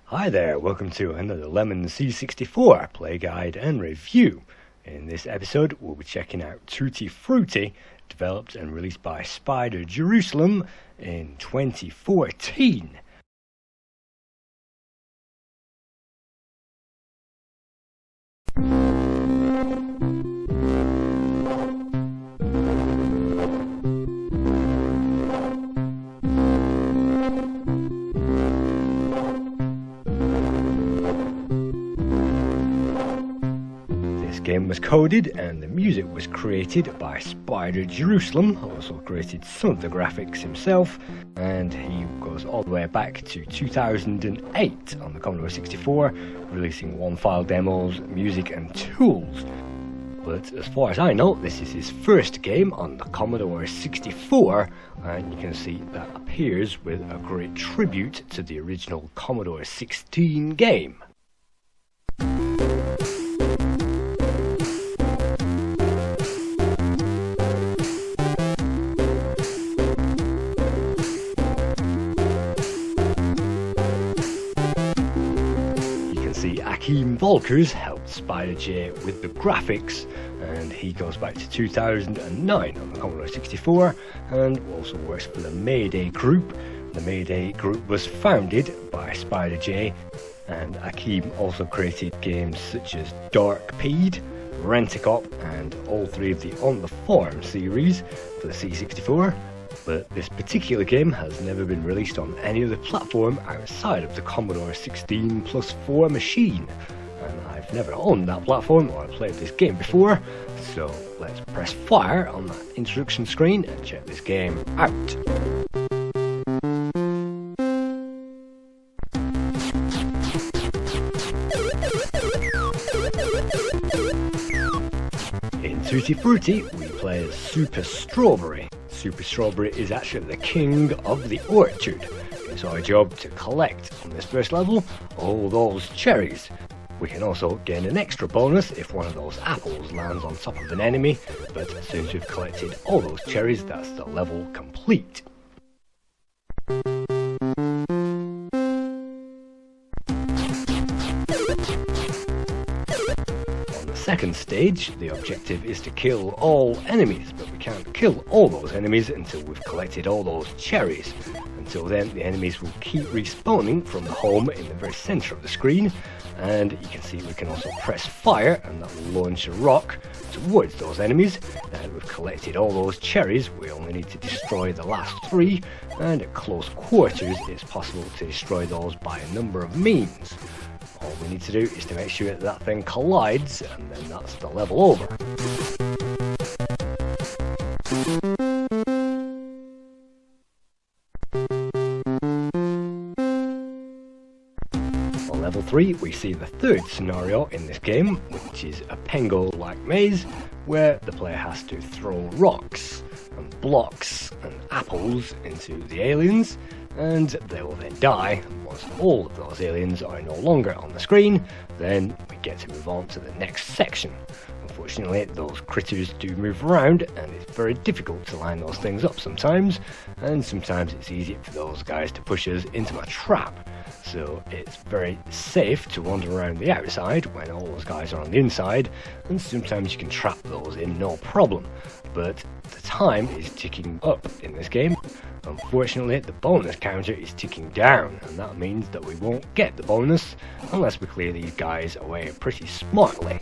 Hi there, welcome to another Lemon C64 play guide and review. In this episode we'll be checking out Tutti Frutti, developed and released by Spider Jerusalem in 2014. This game was coded and the music was created by Spider Jerusalem, who also created some of the graphics himself, and he goes all the way back to 2008 on the Commodore 64, releasing one-file demos, music and tools. But as far as I know, this is his first game on the Commodore 64, and you can see that appears with a great tribute to the original Commodore 16 game. Akeem Volkers helped Spider J with the graphics, and he goes back to 2009 on the Commodore 64 and also works for the Mayday Group. The Mayday Group was founded by Spider J, and Akeem also created games such as Darkpeed, Rent-A-Cop and all three of the On the Farm series for the C64. But this particular game has never been released on any other platform outside of the Commodore 16+4 machine, and I've never owned that platform or played this game before, so let's press fire on that introduction screen and check this game out. In Tutti Frutti we play as Super Strawberry. Super Strawberry is actually the king of the orchard. It's our job to collect on this first level all those cherries. We can also gain an extra bonus if one of those apples lands on top of an enemy, but since we've collected all those cherries, that's the level complete. Second stage, the objective is to kill all enemies, but we can't kill all those enemies until we've collected all those cherries. Until then, the enemies will keep respawning from the home in the very center of the screen, and you can see we can also press fire and that will launch a rock towards those enemies. Now that we've collected all those cherries, we only need to destroy the last three, and at close quarters it's possible to destroy those by a number of means. All we need to do is to make sure that thing collides, and then that's the level over. On level 3 we see the third scenario in this game, which is a Pengo-like maze, where the player has to throw rocks and blocks and apples into the aliens, and they will then die. Once all of those aliens are no longer on the screen, then we get to move on to the next section. Unfortunately, those critters do move around, and it's very difficult to line those things up sometimes, and sometimes it's easy for those guys to push us into a trap. So it's very safe to wander around the outside when all those guys are on the inside, and sometimes you can trap those in no problem. But the time is ticking up in this game. Unfortunately, the bonus counter is ticking down, and that means that we won't get the bonus unless we clear these guys away pretty smartly.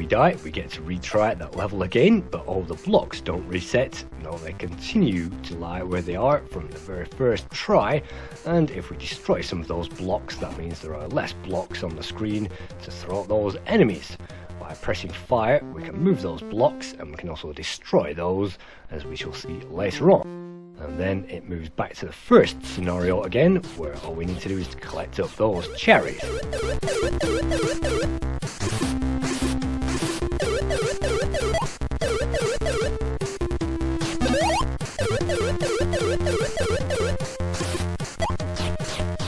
Die, we get to retry that level again, but all the blocks don't reset. No, they continue to lie where they are from the very first try, and if we destroy some of those blocks, that means there are less blocks on the screen to throw at those enemies. By by pressing fire, we can move those blocks, and we can also destroy those, as we shall see later on. And then it moves back to the first scenario again, where all we need to do is to collect up those cherries.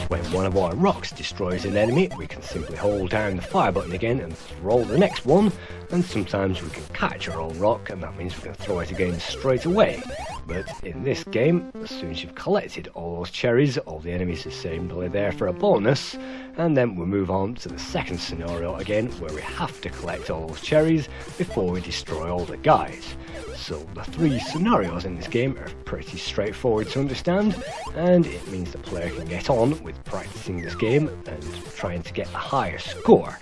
When one of our rocks destroys an enemy, we can simply hold down the fire button again and throw the next one, and sometimes we can catch our own rock, and that means we can throw it again straight away. But in this game, as soon as you've collected all those cherries, all the enemies are simply there for a bonus, and then we move on to the second scenario again, where we have to collect all those cherries before we destroy all the guys. So the three scenarios in this game are pretty straightforward to understand, and it means the player can get on with practicing this game and trying to get a higher score.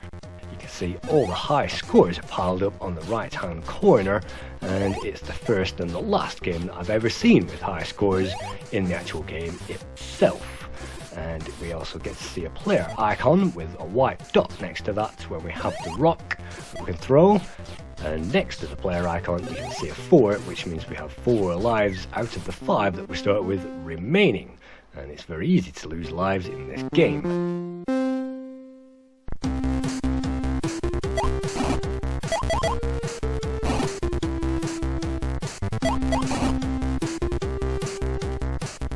You can see all the high scores are piled up on the right hand corner, and it's the first and the last game that I've ever seen with high scores in the actual game itself. And we also get to see a player icon with a white dot next to that where we have the rock that we can throw, and next to the player icon you can see a 4, which means we have 4 lives out of the 5 that we start with remaining, and it's very easy to lose lives in this game.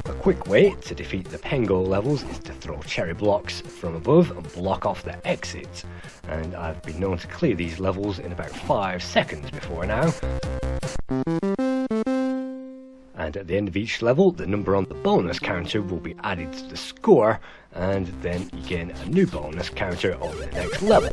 A quick way to defeat the Pengo levels is to throw cherry blocks from above and block off the exits, and I've been known to clear these levels in about 5 seconds before now. And at the end of each level, the number on the bonus counter will be added to the score, and then you gain a new bonus counter over the next level.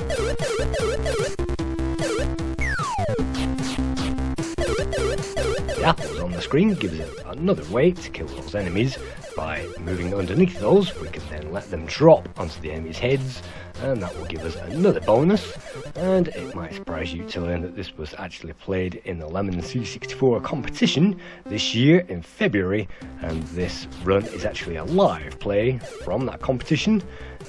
The apples on the screen gives us another way to kill those enemies. By moving underneath those, we can then let them drop onto the enemies' heads, and that will give us another bonus. And it might surprise you to learn that this was actually played in the Lemon C64 competition this year in February, and this run is actually a live play from that competition,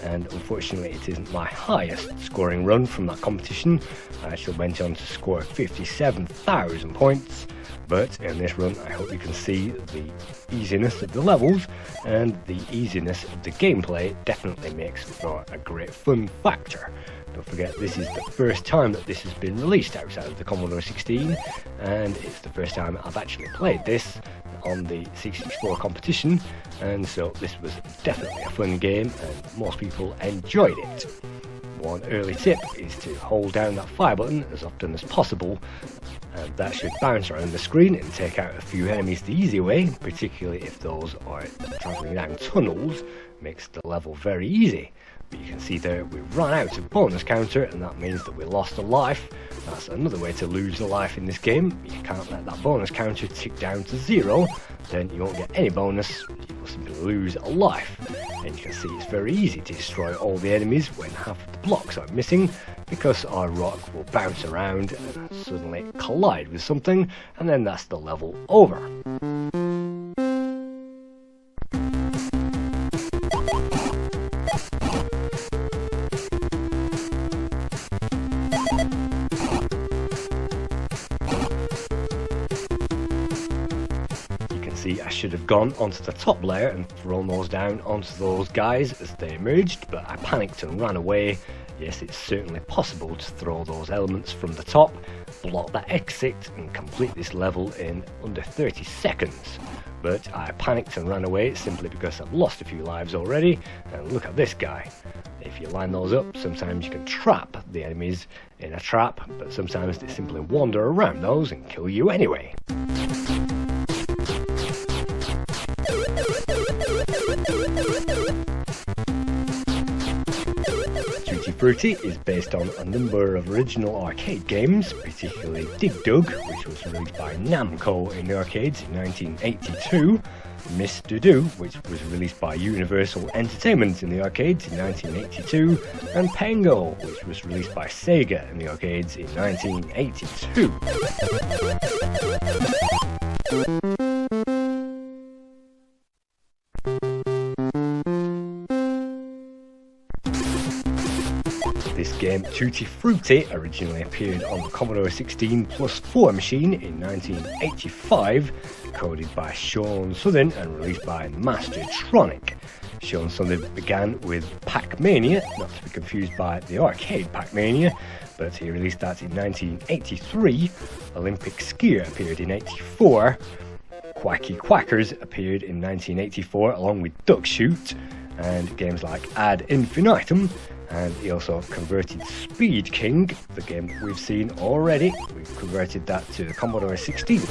and unfortunately it isn't my highest scoring run from that competition. I actually went on to score 57,000 points. But in this run, I hope you can see the easiness of the levels, and the easiness of the gameplay definitely makes for a great fun factor. Don't forget, this is the first time that this has been released outside of the Commodore 16, and it's the first time I've actually played this on the C64 competition, and so this was definitely a fun game, and most people enjoyed it. One early tip is to hold down that fire button as often as possible, and that should bounce around the screen and take out a few enemies the easy way, particularly if those are travelling down tunnels. Makes the level very easy. But you can see there we've run out of bonus counter, and that means that we lost a life. That's another way to lose a life in this game. You can't let that bonus counter tick down to 0, then you won't get any bonus, you will simply lose a life. And you can see it's very easy to destroy all the enemies when half of the blocks are missing, because our rock will bounce around and suddenly collide with something, and then that's the level over. I should have gone onto the top layer and thrown those down onto those guys as they emerged, but I panicked and ran away. Yes, it's certainly possible to throw those elements from the top, block that exit, and complete this level in under 30 seconds. But I panicked and ran away simply because I've lost a few lives already, and look at this guy. If you line those up, sometimes you can trap the enemies in a trap, but sometimes they simply wander around those and kill you anyway. Tutti Frutti is based on a number of original arcade games, particularly Dig Dug, which was released by Namco in the arcades in 1982, Miss Do-Do, which was released by Universal Entertainment in the arcades in 1982, and Pengo, which was released by Sega in the arcades in 1982. This game, Tutti Frutti, originally appeared on the Commodore 16+4 machine in 1985, coded by Shaun Southern and released by Mastertronic. Shaun Southern began with Pac-Mania, not to be confused by the arcade Pac-Mania, but he released that in 1983. Olympic Skier appeared in 84. Quacky Quackers appeared in 1984 along with Duck Shoot, and games like Ad Infinitum, and he also converted Speed King, the game we've seen already. We've converted that to the Commodore 16.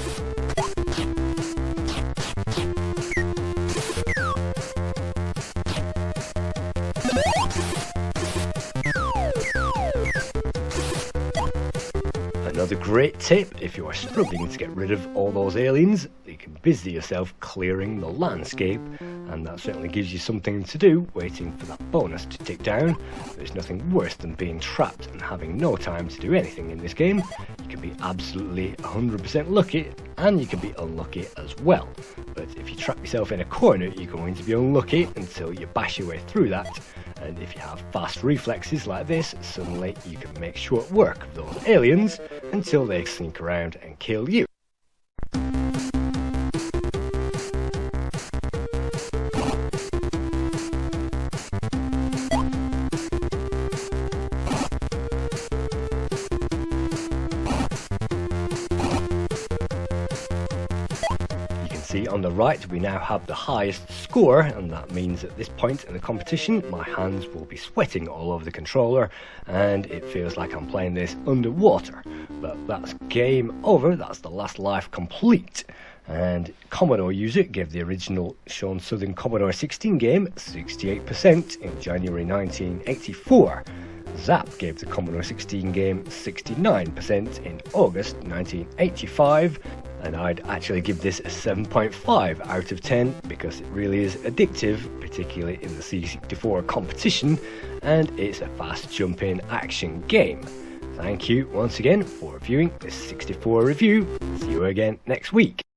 Another great tip, if you are struggling to get rid of all those aliens, you can busy yourself clearing the landscape, and that certainly gives you something to do, waiting for that bonus to tick down. There's nothing worse than being trapped and having no time to do anything in this game. You can be absolutely 100% lucky, and you can be unlucky as well. But if you trap yourself in a corner, you're going to be unlucky until you bash your way through that. And if you have fast reflexes like this, suddenly you can make short work of those aliens until they sneak around and kill you. See, on the right we now have the highest score, and that means at this point in the competition my hands will be sweating all over the controller and it feels like I'm playing this underwater. But that's game over, that's the last life complete. And Commodore user gave the original Shaun Southern Commodore 16 game 68% in January 1984. Zap gave the Commodore 16 game 69% in August 1985, and I'd actually give this a 7.5 out of 10 because it really is addictive, particularly in the C64 competition, and it's a fast jumping action game. Thank you once again for viewing this 64 review. See you again next week.